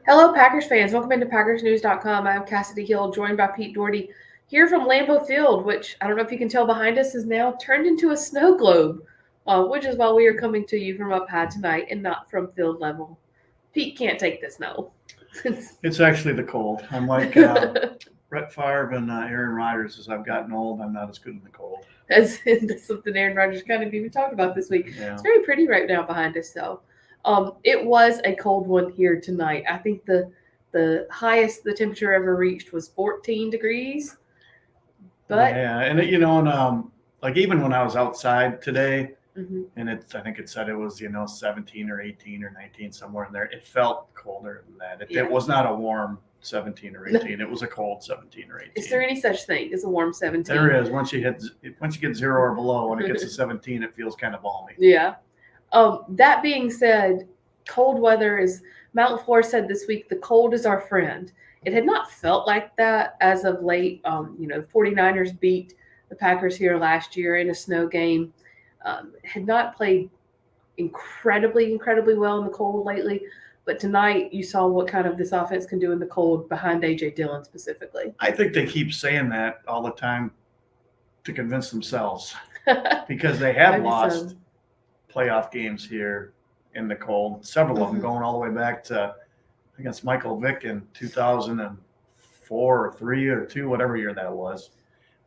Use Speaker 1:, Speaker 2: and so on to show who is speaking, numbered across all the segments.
Speaker 1: Hello, Packers fans. Welcome into PackersNews.com. I'm Kassidy Hill, joined by Pete Dougherty here from Lambeau Field, which I don't know if you can tell behind us is now turned into a snow globe, which is why we are coming to you from up high tonight and not from field level. Pete can't take the snow.
Speaker 2: It's actually the cold. I'm like Brett Favre and Aaron Rodgers. As I've gotten old, I'm not as good in the cold.
Speaker 1: That's something Aaron Rodgers kind of even talked about this week.
Speaker 2: Yeah.
Speaker 1: It's very pretty right now behind us, though. It was a cold one here tonight. I think the highest the temperature ever reached was 14 degrees. But
Speaker 2: yeah, and like even when I was outside today, and I think it said it was 17 or 18 or 19 somewhere in there. It felt colder than that. It was not a warm 17 or 18. It was a cold 17 or 18.
Speaker 1: Is there any such thing as a warm 17?
Speaker 2: There is. Once you get 0 or below, when it gets to 17, it feels kind of balmy.
Speaker 1: Yeah. That being said, cold weather is. Mountain Floor said this week the cold is our friend. It had not felt like that as of late. The 49ers beat the Packers here last year in a snow game. Had not played incredibly well in the cold lately. But tonight you saw what kind of this offense can do in the cold behind A.J. Dillon specifically.
Speaker 2: I think they keep saying that all the time to convince themselves because they have lost playoff games here in the cold. Several of them going all the way back to, I think it's Michael Vick in 2004 or 3 or 2, whatever year that was.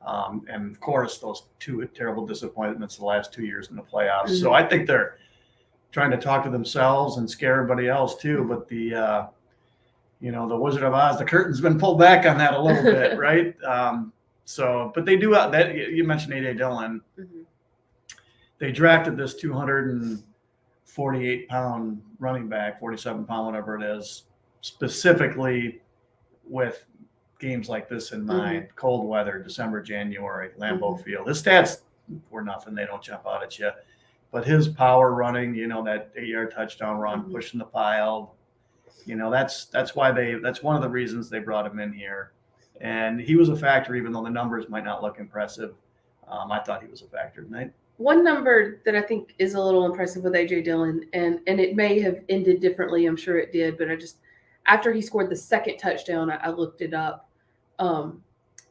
Speaker 2: And of course, those two terrible disappointments the last 2 years in the playoffs. So I think they're trying to talk to themselves and scare everybody else too. But the Wizard of Oz, the curtain's been pulled back on that a little bit, right? But they do that. You mentioned A.J. Dillon. They drafted this 248-pound running back, 47-pound, whatever it is, specifically with games like this in mind. Cold weather, December, January, Lambeau Field. His stats were nothing. They don't jump out at you. But his power running, that 8-yard touchdown run, pushing the pile, that's why that's one of the reasons they brought him in here. And he was a factor, even though the numbers might not look impressive. I thought he was a factor tonight.
Speaker 1: One number that I think is a little impressive with A.J. Dillon, and it may have ended differently, I'm sure it did, but after he scored the second touchdown, I looked it up.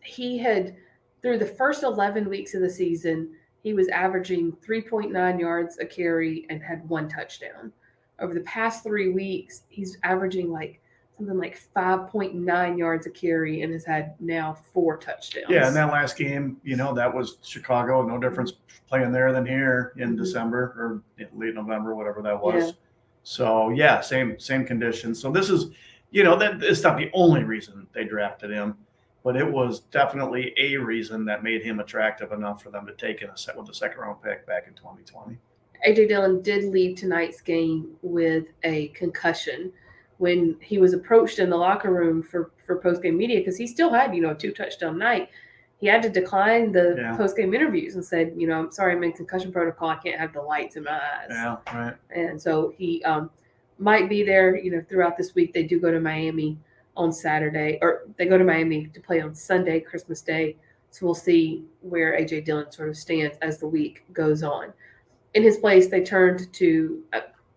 Speaker 1: He had, through the first 11 weeks of the season, he was averaging 3.9 yards a carry and had 1 touchdown. Over the past 3 weeks, he's averaging something like 5.9 yards a carry and has had now 4 touchdowns.
Speaker 2: Yeah, and that last game, that was Chicago. No difference playing there than here in December or late November, whatever that was. Yeah. So, yeah, same conditions. So this is, that it's not the only reason they drafted him, but it was definitely a reason that made him attractive enough for them to take him with a second-round pick back in 2020.
Speaker 1: A.J. Dillon did leave tonight's game with a concussion. When he was approached in the locker room for post-game media, because he still had, a 2-touchdown night, he had to decline the post-game interviews and said, I'm sorry, I'm in concussion protocol. I can't have the lights in my eyes.
Speaker 2: Yeah, right.
Speaker 1: And so he might be there, throughout this week. They do go to Miami on Saturday, or they go to Miami to play on Sunday, Christmas Day. So we'll see where A.J. Dillon sort of stands as the week goes on. In his place, they turned to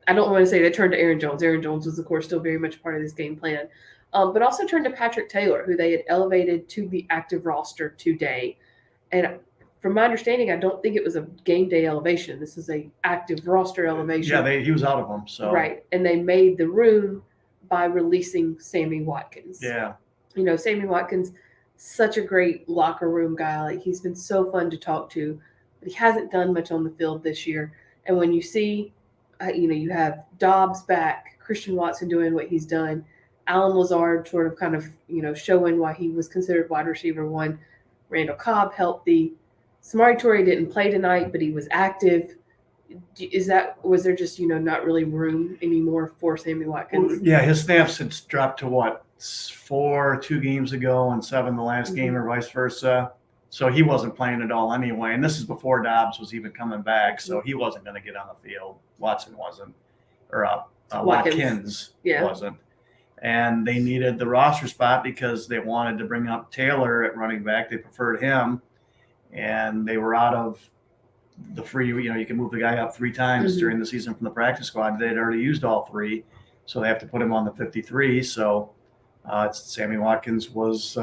Speaker 1: I don't want to say they turned to Aaron Jones. Aaron Jones was, of course, still very much part of this game plan. But also turned to Patrick Taylor, who they had elevated to the active roster today. And from my understanding, I don't think it was a game day elevation. This is a active roster elevation.
Speaker 2: Yeah, he was out of them. So
Speaker 1: right. And they made the room by releasing Sammy Watkins.
Speaker 2: Yeah.
Speaker 1: Sammy Watkins, such a great locker room guy. He's been so fun to talk to, but he hasn't done much on the field this year. And when you see you have Dobbs back, Christian Watson doing what he's done, Alan Lazard sort of kind of, showing why he was considered wide receiver 1. Randall Cobb healthy. Samori Toure didn't play tonight, but he was active. Was there just, not really room anymore for Sammy Watkins?
Speaker 2: Well, yeah, his snaps had dropped to what, 4 2 games ago and 7 the last game or vice versa. So he wasn't playing at all anyway. And this is before Dobbs was even coming back. So he wasn't going to get on the field. Watson wasn't, or Watkins wasn't. And they needed the roster spot because they wanted to bring up Taylor at running back. They preferred him. And they were out of the free, you can move the guy up 3 times during the season from the practice squad. They'd already used all 3. so they have to put him on the 53. So Sammy Watkins was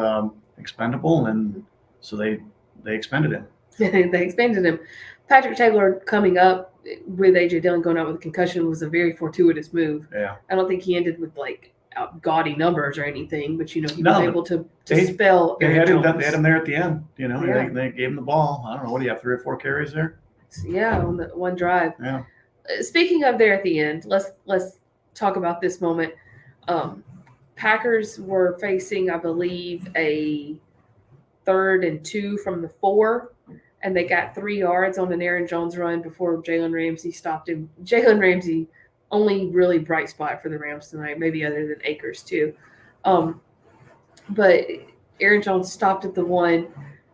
Speaker 2: expendable, and so they expended him.
Speaker 1: They expanded him. Patrick Taylor coming up with A.J. Dillon going out with a concussion was a very fortuitous move.
Speaker 2: Yeah.
Speaker 1: I don't think he ended with like gaudy numbers or anything, but he was able to spell.
Speaker 2: They had him there at the end.
Speaker 1: Yeah.
Speaker 2: They gave him the ball. I don't know, what do you have, 3 or 4 carries there?
Speaker 1: Yeah, on the one drive.
Speaker 2: Yeah.
Speaker 1: Speaking of there at the end, let's talk about this moment. Packers were facing, I believe, a 3rd and 2 from the 4. And they got 3 yards on an Aaron Jones run before Jalen Ramsey stopped him. Jalen Ramsey, only really bright spot for the Rams tonight, maybe other than Akers too. But Aaron Jones stopped at the 1,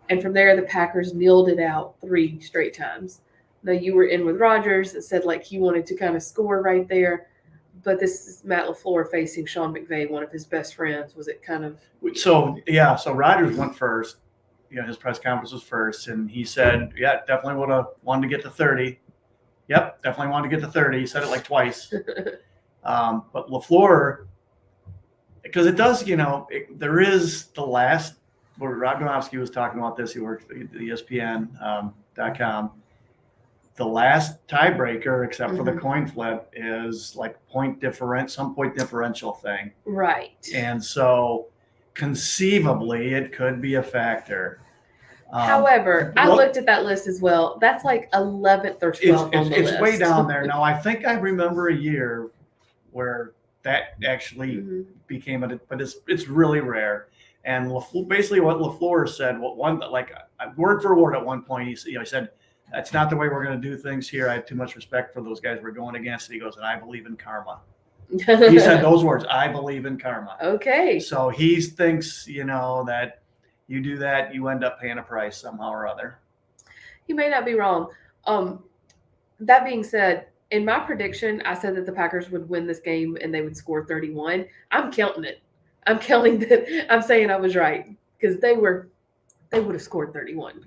Speaker 1: and from there the Packers kneeled it out 3 straight times. Now you were in with Rodgers that said like he wanted to kind of score right there, but this is Matt LaFleur facing Sean McVay, one of his best friends. Was it kind of
Speaker 2: so Rodgers went first. His press conference was first, and he said, yeah, definitely would have wanted to get to 30. Yep, definitely wanted to get to 30. He said it like twice. But LaFleur, because it does, there is the last, where Rob Gronkowski was talking about this, he worked for ESPN.com. The last tiebreaker, except for the coin flip, is like some point differential thing.
Speaker 1: Right.
Speaker 2: And so conceivably it could be a factor.
Speaker 1: However, I looked at that list as well. That's like 11th or 12th on the list.
Speaker 2: It's way down there. Now, I think I remember a year where that actually became but it's really rare. And basically what LaFleur said, word for word at one point, he said, that's not the way we're going to do things here. I have too much respect for those guys we're going against. And he goes, and I believe in karma. He said those words, I believe in karma.
Speaker 1: Okay.
Speaker 2: So he thinks, that you do that, you end up paying a price somehow or other.
Speaker 1: He may not be wrong. That being said, in my prediction, I said that the Packers would win this game and they would score 31. I'm counting it. I'm counting that. I'm saying I was right because they would have scored 31.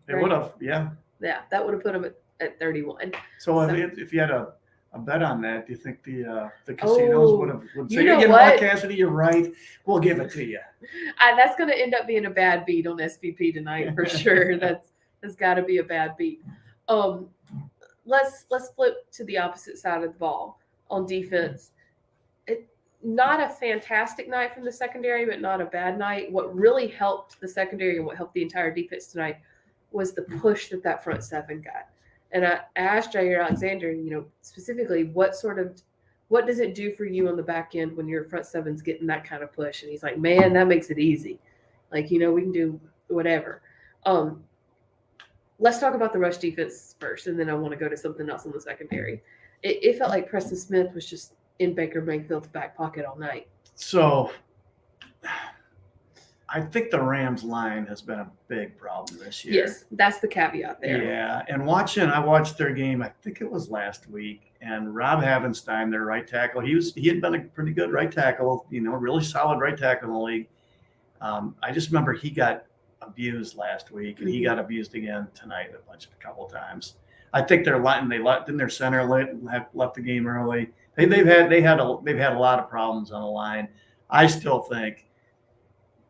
Speaker 2: They would have, yeah.
Speaker 1: Yeah, that would have put them at 31.
Speaker 2: So if you had a bet on that, do you think the casinos would say,
Speaker 1: you know what,
Speaker 2: Kassidy, you're right. We'll give it to you.
Speaker 1: That's going to end up being a bad beat on SVP tonight for sure. That's got to be a bad beat. Let's flip to the opposite side of the ball on defense. Not a fantastic night from the secondary, but not a bad night. What really helped the secondary and what helped the entire defense tonight was the push that front 7 got. And I asked Jair Alexander, specifically, what does it do for you on the back end when your front 7's getting that kind of push? And he's like, man, that makes it easy. Like, we can do whatever. Let's talk about the rush defense first, and then I want to go to something else in the secondary. It felt like Preston Smith was just in Baker Mayfield's back pocket all night.
Speaker 2: So I think the Rams line has been a big problem this year.
Speaker 1: Yes, that's the caveat there.
Speaker 2: Yeah, and I watched their game, I think it was last week, and Rob Havenstein, their right tackle, he had been a pretty good right tackle, really solid right tackle in the league. I just remember he got abused last week, and he got abused again tonight a couple times. I think their line, their center left the game early. They've had a lot of problems on the line. I still think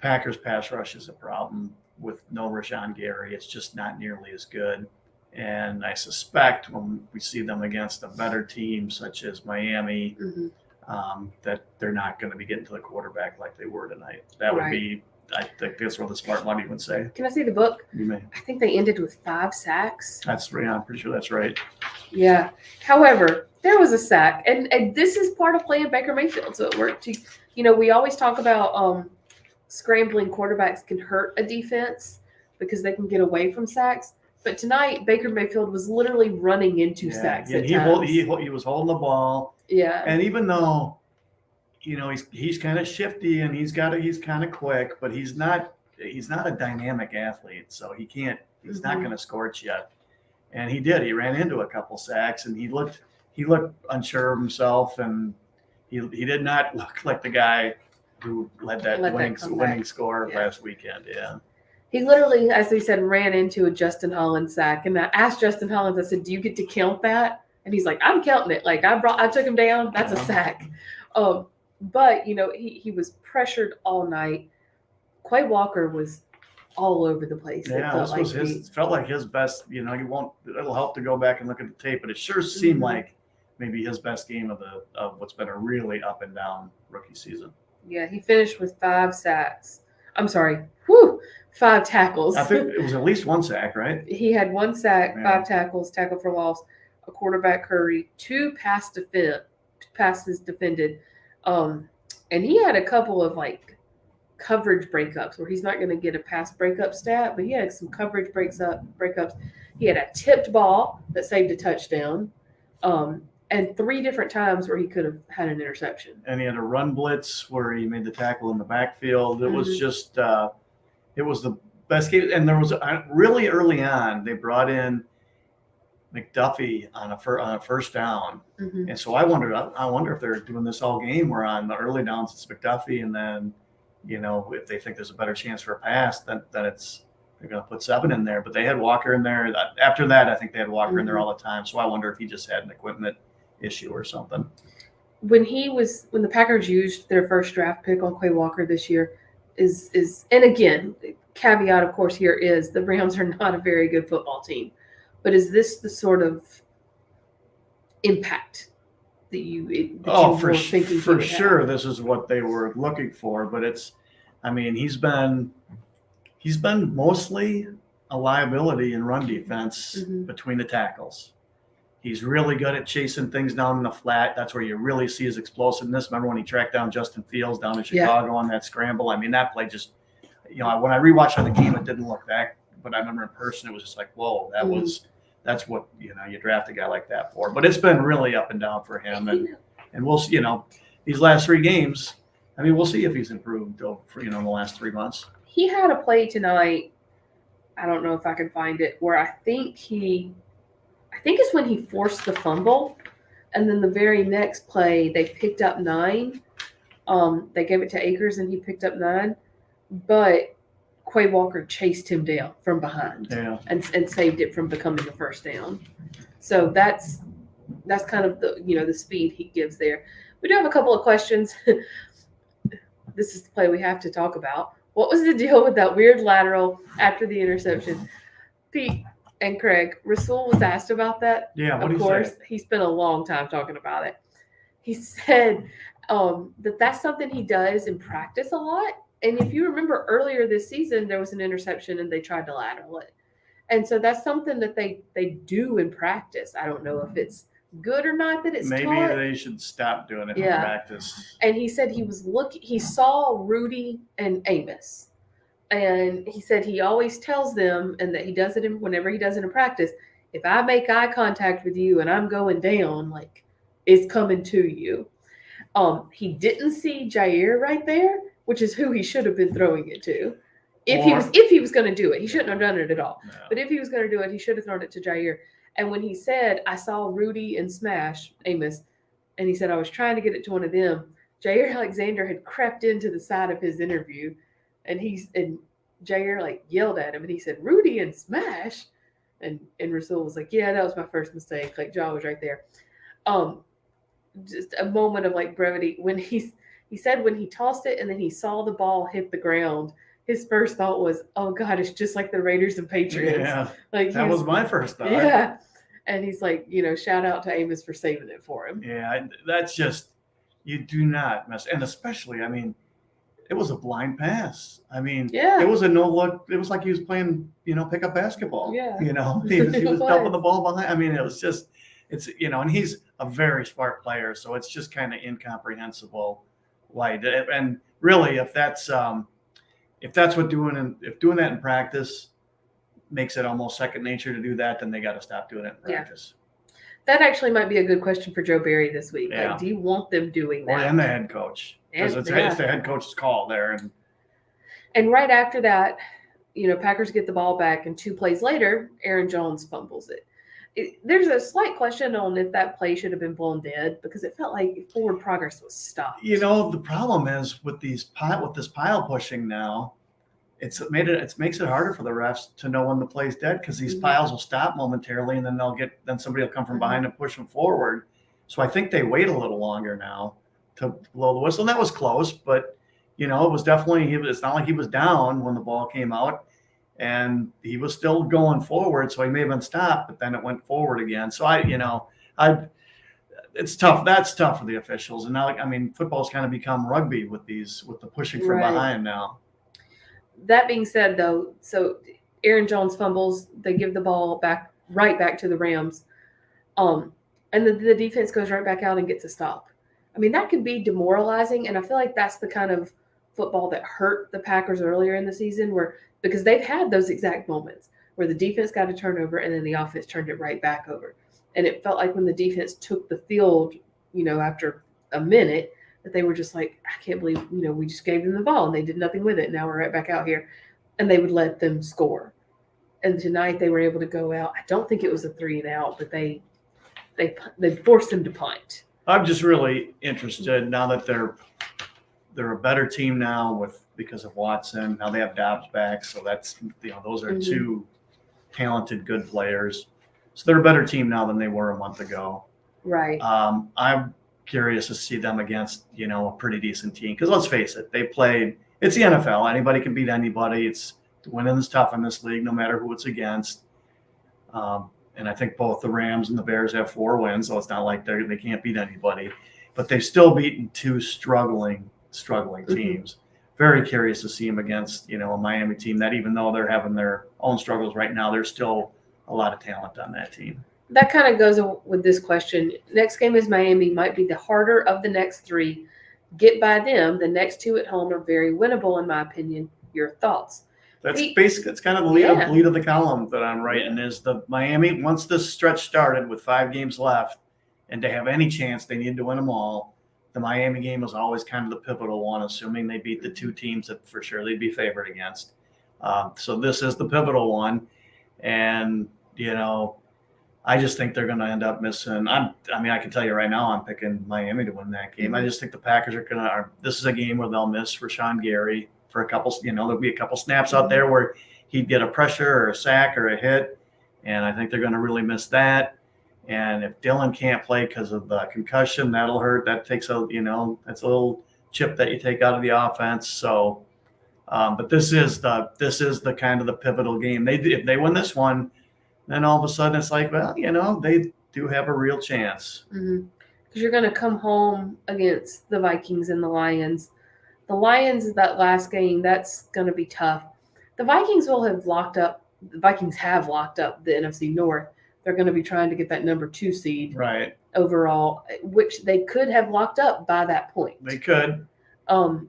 Speaker 2: Packers pass rush is a problem with no Rashawn Gary. It's just not nearly as good. And I suspect when we see them against a better team such as Miami, that they're not going to be getting to the quarterback like they were tonight. That would be, I think that's what the smart money would say.
Speaker 1: Can I see the book?
Speaker 2: You may.
Speaker 1: I think they ended with 5 sacks.
Speaker 2: I'm pretty sure that's right.
Speaker 1: Yeah. However, there was a sack, and this is part of playing Baker Mayfield, so it worked. We always talk about scrambling quarterbacks can hurt a defense because they can get away from sacks. But tonight, Baker Mayfield was literally running into sacks.
Speaker 2: Yeah, he was holding the ball.
Speaker 1: Yeah.
Speaker 2: And even though, he's kind of shifty and he's kind of quick, but he's not a dynamic athlete, so he's not going to scorch yet. And he did. He ran into a couple sacks, and he looked unsure of himself, and he did not look like the guy who led that winning score last weekend. Yeah.
Speaker 1: He literally, as we said, ran into a Justin Hollins sack. And I asked Justin Hollins, I said, do you get to count that? And he's like, I'm counting it. Like I took him down. That's a sack. But he was pressured all night. Quay Walker was all over the place.
Speaker 2: Yeah, this was felt like his best. It'll help to go back and look at the tape, but it sure seemed like maybe his best game of what's been a really up and down rookie season.
Speaker 1: Yeah, he finished with 5 sacks. I'm sorry, 5 tackles.
Speaker 2: I think it was at least 1 sack, right?
Speaker 1: He had 1 sack, 5 tackles, tackle for loss, a quarterback hurry, 2 passes defended, and he had a couple of coverage breakups where he's not going to get a pass breakup stat, but he had some coverage breakups. He had a tipped ball that saved a touchdown, and 3 different times where he could have had an interception.
Speaker 2: And he had a run blitz where he made the tackle in the backfield. It was just, it was the best game. And there was really early on, they brought in McDuffie on a first down. And so I wonder if they're doing this all game where on the early downs it's McDuffie, and then if they think there's a better chance for a pass, then they're going to put 7 in there. But they had Walker in there. After that, I think they had Walker in there all the time. So I wonder if he just had an equipment issue or something.
Speaker 1: When the Packers used their first draft pick on Quay Walker this year, and again, caveat of course here is the Rams are not a very good football team, but is this the sort of impact that you were thinking
Speaker 2: for sure this is what they were looking for? But he's been mostly a liability in run defense between the tackles. He's really good at chasing things down in the flat. That's where you really see his explosiveness. Remember when he tracked down Justin Fields down in Chicago on that scramble? I mean, that play just, when I rewatched on the game, it didn't look that, but I remember in person, it was just like, whoa, that's what, you draft a guy like that for. But it's been really up and down for him. And we'll see, these last 3 games, we'll see if he's improved for, in the last 3 months.
Speaker 1: He had a play tonight, I don't know if I can find it, where I think it's when he forced the fumble, and then the very next play they picked up 9. They gave it to Akers and he picked up 9, but Quay Walker chased him down from behind and saved it from becoming the first down. So that's kind of the speed he gives there. We do have a couple of questions. This is the play we have to talk about. What was the deal with that weird lateral after the interception? Pete and Craig, Rasul was asked about that.
Speaker 2: Yeah, what
Speaker 1: of course, he spent a long time talking about it. He said that's something he does in practice a lot. And if you remember earlier this season, there was an interception and they tried to lateral it. And so that's something that they do in practice. I don't know if it's good or not that it's
Speaker 2: maybe
Speaker 1: taught.
Speaker 2: They should stop doing it in practice.
Speaker 1: And he said he saw Rudy and Amos. And he said he always tells them, and that he does it whenever he does it in practice, if I make eye contact with you and I'm going down, it's coming to you. He didn't see Jair right there, which is who he should have been throwing it to. If he was going to do it, he shouldn't have done it at all. No. But if he was going to do it, he should have thrown it to Jair. And when he said, I saw Rudy and Smash, Amos, and he said, I was trying to get it to one of them, Jair Alexander had crept into the side of his interview, and Jair yelled at him, and he said, Rudy and Smash. And Rasul was like, yeah, that was my first mistake. Jaw was right there. Just a moment of brevity. When he said when he tossed it and then he saw the ball hit the ground, his first thought was, oh God, it's just like the Raiders and Patriots.
Speaker 2: Yeah, that was my first thought.
Speaker 1: Yeah. And he's shout out to Amos for saving it for him.
Speaker 2: Yeah, that's just, you do not mess. And especially, it was a blind pass. It was a no look. It was like he was playing, pickup basketball.
Speaker 1: Yeah.
Speaker 2: He was dumping the ball behind. It was just, and he's a very smart player. So it's just kind of incomprehensible why he did it. And really, if that's what doing that in practice makes it almost second nature to do that, then they got to stop doing it in practice.
Speaker 1: Yeah. That actually might be a good question for Joe Barry this week.
Speaker 2: Yeah.
Speaker 1: Do you want them doing that?
Speaker 2: And the head coach. Because it's the head coach's call there.
Speaker 1: And right after that, Packers get the ball back, and 2 plays later, Aaron Jones fumbles it. There's a slight question on if that play should have been blown dead, because it felt like forward progress was stopped.
Speaker 2: The problem is with this pile pushing now, it makes it harder for the refs to know when the play's dead, because these piles will stop momentarily, and then somebody will come from behind and push them forward. So I think they wait a little longer now to blow the whistle. And that was close, but it was definitely, it's not like he was down when the ball came out, and he was still going forward. So he may have been stopped, but then it went forward again. So it's tough. That's tough for the officials. And now, football's kind of become rugby with the pushing from behind now.
Speaker 1: That being said, though, so Aaron Jones fumbles, they give the ball right back to the Rams, and the defense goes right back out and gets a stop. That could be demoralizing, and I feel like that's the kind of football that hurt the Packers earlier in the season, because they've had those exact moments where the defense got a turnover and then the offense turned it right back over. And it felt like when the defense took the field, after a minute, that they were just like, I can't believe, we just gave them the ball and they did nothing with it. Now we're right back out here. And they would let them score. And tonight they were able to go out. I don't think it was a 3-and-out, but they forced them to punt.
Speaker 2: I'm just really interested now that they're a better team now because of Watson. Now they have Dobbs back, so that's those are two talented, good players. So they're a better team now than they were a month ago.
Speaker 1: Right.
Speaker 2: I'm curious to see them against a pretty decent team, because let's face it, it's the NFL. Anybody can beat anybody. Winning is tough in this league, no matter who it's against. And I think both the Rams and the Bears have 4 wins, so it's not like they can't beat anybody. But they've still beaten 2 struggling teams. Very curious to see them against a Miami team that, even though they're having their own struggles right now, there's still a lot of talent on that team.
Speaker 1: That kind of goes with this question. Next game is Miami, might be the harder of the next 3. Get by them. The next 2 at home are very winnable, in my opinion. Your thoughts?
Speaker 2: That's basically, it's kind of the lead of the column that I'm writing, is the Miami, once this stretch started with 5 games left, and to have any chance, they need to win them all. The Miami game was always kind of the pivotal one, assuming they beat the 2 teams that for sure they'd be favored against. So this is the pivotal one. And, I just think they're going to end up missing. I can tell you right now, I'm picking Miami to win that game. I just think the Packers this is a game where they'll miss Rashawn Gary for a couple, there'll be a couple snaps out there where he'd get a pressure or a sack or a hit. And I think they're going to really miss that. And if Dillon can't play because of the concussion, that'll hurt. That takes that's a little chip that you take out of the offense. So, but this is the kind of the pivotal game. If they win this one, then all of a sudden it's like, well, they do have a real chance.
Speaker 1: Because you're going to come home against the Vikings and the Lions. The Lions, that last game, that's going to be tough. The Vikings have locked up the NFC North. They're going to be trying to get that number 2 seed overall, which they could have locked up by that point.
Speaker 2: They could.
Speaker 1: I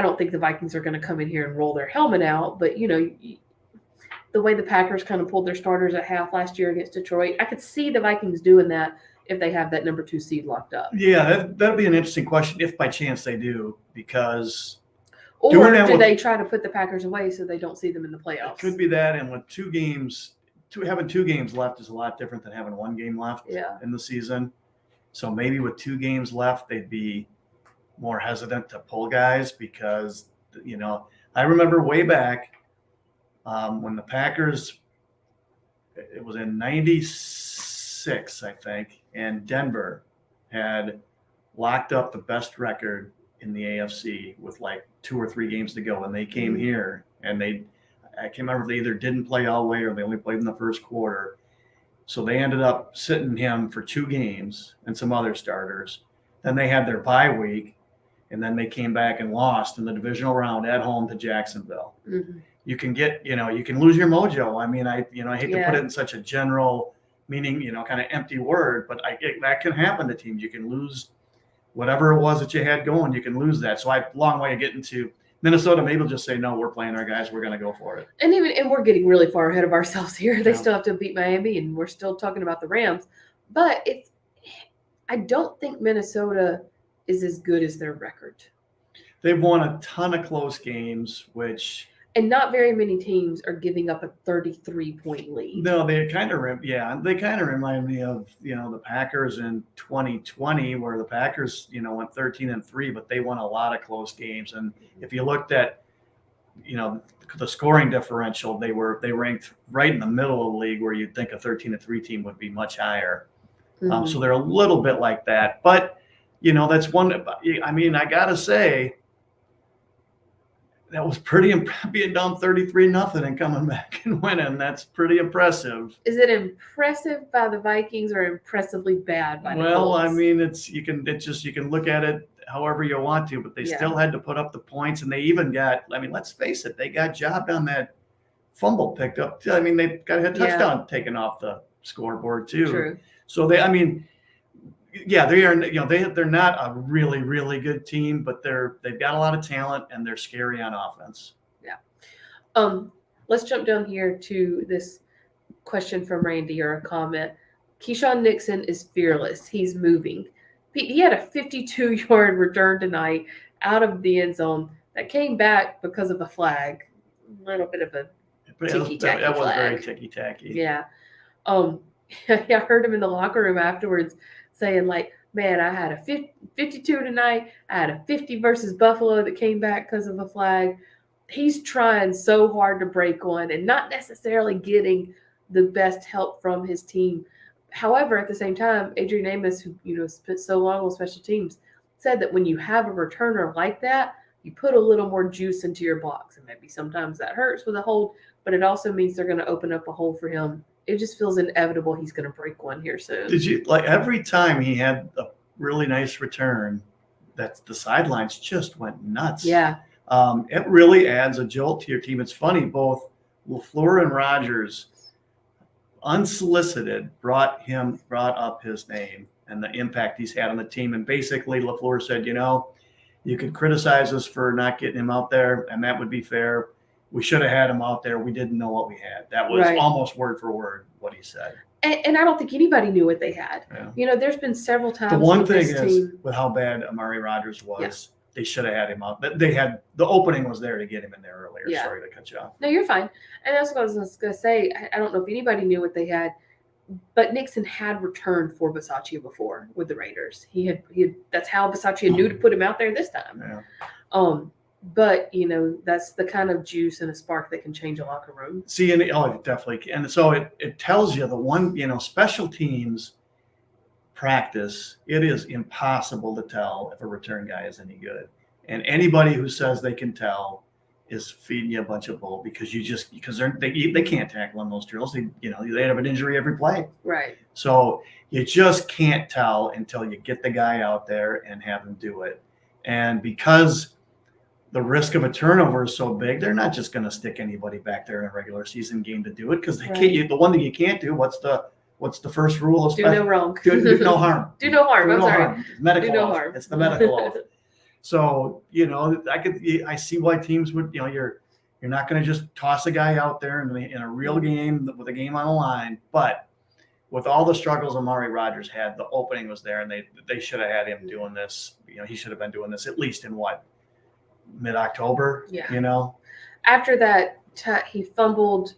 Speaker 1: don't think the Vikings are going to come in here and roll their helmet out, but the way the Packers kind of pulled their starters at half last year against Detroit, I could see the Vikings doing that if they have that number 2 seed locked up.
Speaker 2: Yeah, that'd be an interesting question if by chance they do, because.
Speaker 1: Or do they try to put the Packers away so they don't see them in the playoffs?
Speaker 2: It could be that, and with having 2 games left is a lot different than having 1 game left in the season. So maybe with 2 games left, they'd be more hesitant to pull guys, because I remember way back when the Packers, it was in 96, I think, and Denver had locked up the best record in the AFC with like 2 or 3 games to go, and they came here and I can't remember if they either didn't play all the way or they only played in the first quarter. So they ended up sitting him for 2 games and some other starters. Then they had their bye week, and then they came back and lost in the divisional round at home to Jacksonville. You can you can lose your mojo. I hate to put it in such a general meaning, kind of empty word, but that can happen to teams. You can lose whatever it was that you had going. You can lose that. So long way of getting to Minnesota. Maybe will just say, no, we're playing our guys. We're going to go for it.
Speaker 1: And we're getting really far ahead of ourselves here. They still have to beat Miami, and we're still talking about the Rams. But I don't think Minnesota is as good as their record.
Speaker 2: They've won a ton of close games,
Speaker 1: and not very many teams are giving up a 33-point lead.
Speaker 2: No, they kind of remind me of the Packers in 2020, where the Packers went 13-3, but they won a lot of close games. And if you looked at the scoring differential, they ranked right in the middle of the league, where you'd think a 13-3 team would be much higher.
Speaker 1: Mhm.
Speaker 2: So they're a little bit like that. But, that's one. I mean, I got to say, that was pretty being down 33-0 and coming back and winning. That's pretty impressive.
Speaker 1: Is it impressive by the Vikings or impressively bad by the Colts?
Speaker 2: Well, I mean, you can look at it however you want to, but they still had to put up the points, and they even got, I mean, let's face it, they got jobbed on that fumble picked up. I mean, they got a touchdown taken off the scoreboard too.
Speaker 1: True.
Speaker 2: So they are, they're not a really, really good team, but they've got a lot of talent, and they're scary on offense.
Speaker 1: Yeah. Let's jump down here to this question from Randy, or a comment. Keyshawn Nixon is fearless. He's moving. He had a 52-yard return tonight out of the end zone that came back because of a flag. A little bit of a ticky-tacky flag.
Speaker 2: That was very ticky-tacky.
Speaker 1: Yeah. I heard him in the locker room afterwards saying, like, man, I had a 52 tonight. I had a 50 versus Buffalo that came back because of a flag. He's trying so hard to break one and not necessarily getting the best help from his team. However, at the same time, Adrian Amos, who spent so long on special teams, said that when you have a returner like that, you put a little more juice into your blocks. And maybe sometimes that hurts with a hold, but it also means they're going to open up a hole for him. It just feels inevitable he's going to break one here soon.
Speaker 2: Did you, every time he had a really nice return, that the sidelines just went nuts.
Speaker 1: Yeah.
Speaker 2: It really adds a jolt to your team. It's funny, both LaFleur and Rodgers, unsolicited, brought up his name and the impact he's had on the team. And basically LaFleur said, you could criticize us for not getting him out there, and that would be fair. We should have had him out there. We didn't know what we had. That was almost word for word what he said.
Speaker 1: And I don't think anybody knew what they had.
Speaker 2: Yeah.
Speaker 1: There's been several times.
Speaker 2: The one thing is, with how bad Amari Rodgers was, they should have had him out. The opening was there to get him in there earlier.
Speaker 1: Yeah.
Speaker 2: Sorry to cut you off.
Speaker 1: No, you're fine. And that's what I was going to say. I don't know if anybody knew what they had, but Nixon had returned for Bisaccia before with the Raiders. He had that's how Bisaccia knew to put him out there this time.
Speaker 2: Yeah.
Speaker 1: But that's the kind of juice and a spark that can change a locker room.
Speaker 2: See, and definitely. And so it tells you the one, special teams practice, it is impossible to tell if a return guy is any good. And anybody who says they can tell is feeding you a bunch of bull, because they can't tackle on those drills. They have an injury every play.
Speaker 1: Right.
Speaker 2: So you just can't tell until you get the guy out there and have him do it. And because the risk of a turnover is so big, they're not just going to stick anybody back there in a regular season game to do it, because they can't. The one thing you can't do, what's the first rule of
Speaker 1: do no wrong.
Speaker 2: Do no harm.
Speaker 1: Do no harm. I'm sorry.
Speaker 2: Harm. Medical
Speaker 1: do no
Speaker 2: oath.
Speaker 1: harm.
Speaker 2: It's the medical oath. So I see why teams would, you're not going to just toss a guy out there in a real game with a game on the line. But with all the struggles Amari Rodgers had, the opening was there, and they should have had him doing this. He should have been doing this at least in mid-October.
Speaker 1: Yeah. After that, he fumbled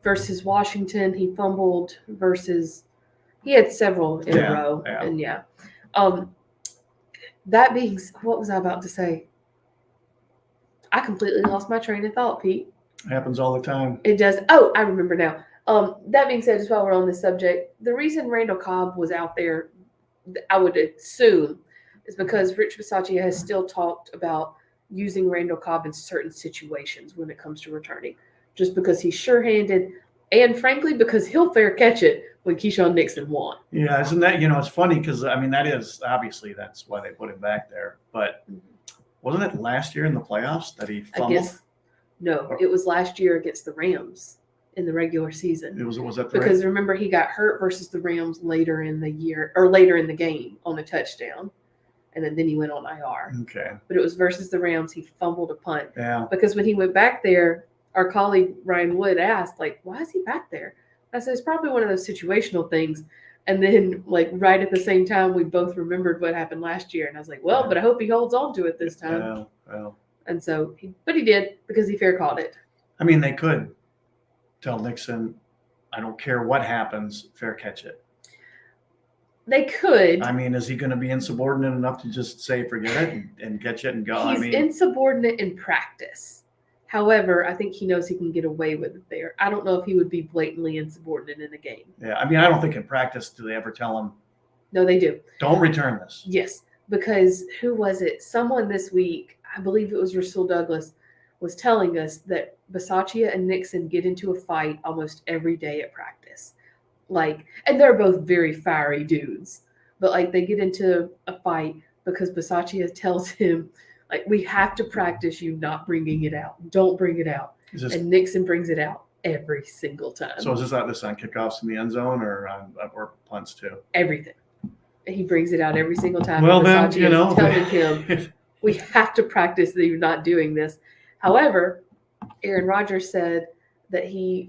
Speaker 1: versus Washington. He fumbled versus. He had several in a row, and that being, what was I about to say? I completely lost my train of thought, Pete.
Speaker 2: It happens all the time.
Speaker 1: It does. Oh, I remember now. That being said, just while we're on this subject, the reason Randall Cobb was out there, I would assume, is because Rich Bisaccia has still talked about using Randall Cobb in certain situations when it comes to returning, just because he's sure-handed, and frankly, because he'll fair catch it when Keyshawn Nixon won.
Speaker 2: Yeah, isn't that, it's funny, because, that is, obviously, that's why they put him back there. But wasn't it last year in the playoffs that he fumbled?
Speaker 1: No, it was last year against the Rams in the regular season.
Speaker 2: Was that
Speaker 1: because remember, he got hurt versus the Rams later in the year, or later in the game on a touchdown. And then he went on IR.
Speaker 2: Okay.
Speaker 1: But it was versus the Rams. He fumbled a punt.
Speaker 2: Yeah.
Speaker 1: Because when he went back there, our colleague Ryan Wood asked, why is he back there? I said, it's probably one of those situational things. And then, right at the same time, we both remembered what happened last year. And I was like, but I hope he holds on to it this time.
Speaker 2: Well.
Speaker 1: And so, but he did, because he fair caught it.
Speaker 2: They could tell Nixon, I don't care what happens, fair catch it.
Speaker 1: They could.
Speaker 2: I mean, is he going to be insubordinate enough to just say, forget it and get you and go?
Speaker 1: He's insubordinate in practice. However, I think he knows he can get away with it there. I don't know if he would be blatantly insubordinate in a game.
Speaker 2: Yeah, I mean, I don't think in practice do they ever tell him.
Speaker 1: No, they do.
Speaker 2: Don't return this.
Speaker 1: Yes, because who was it? Someone this week, I believe it was Rasul Douglas, was telling us that Bisaccia and Nixon get into a fight almost every day at practice. And they're both very fiery dudes, but they get into a fight because Bisaccia tells him, we have to practice you not bringing it out. Don't bring it out. And Nixon brings it out every single time.
Speaker 2: So is this on kickoffs in the end zone or punts too?
Speaker 1: Everything. He brings it out every single time.
Speaker 2: Well, then,
Speaker 1: telling him, we have to practice that you're not doing this. However, Aaron Rodgers said that he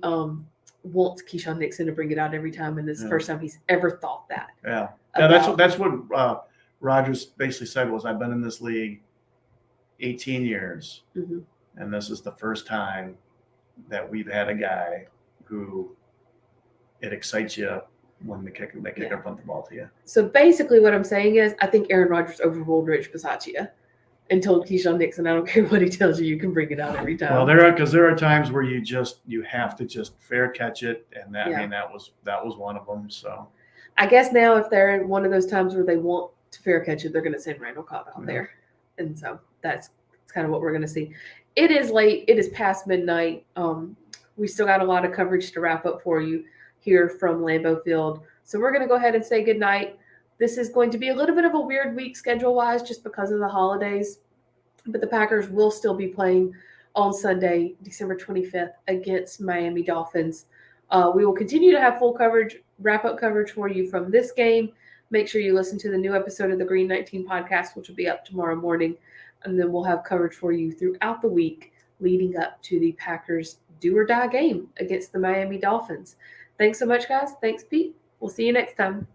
Speaker 1: wants Keyshawn Nixon to bring it out every time, and this is the first time he's ever thought that.
Speaker 2: Yeah, that's what Rodgers basically said was, I've been in this league 18 years, and this is the first time that we've had a guy who it excites you when they kick or punt the ball to you. So basically what I'm saying is I think Aaron Rodgers overruled Rich Bisaccia and told Keyshawn Nixon, I don't care what he tells you, you can bring it out every time. Well, there are times where you have to just fair catch it, and I mean that was one of them. So I guess now if they're in one of those times where they want to fair catch it, they're going to send Randall Cobb out there, and so that's kind of what we're going to see. It is late. It is past midnight. We still got a lot of coverage to wrap up for you here from Lambeau Field, so we're going to go ahead and say goodnight. This is going to be a little bit of a weird week schedule-wise just because of the holidays, but the Packers will still be playing on Sunday, December 25th, against Miami Dolphins. We will continue to have full coverage, wrap-up coverage for you from this game. Make sure you listen to the new episode of the Green 19 podcast, which will be up tomorrow morning, and then we'll have coverage for you throughout the week leading up to the Packers' do-or-die game against the Miami Dolphins. Thanks so much, guys. Thanks, Pete. We'll see you next time.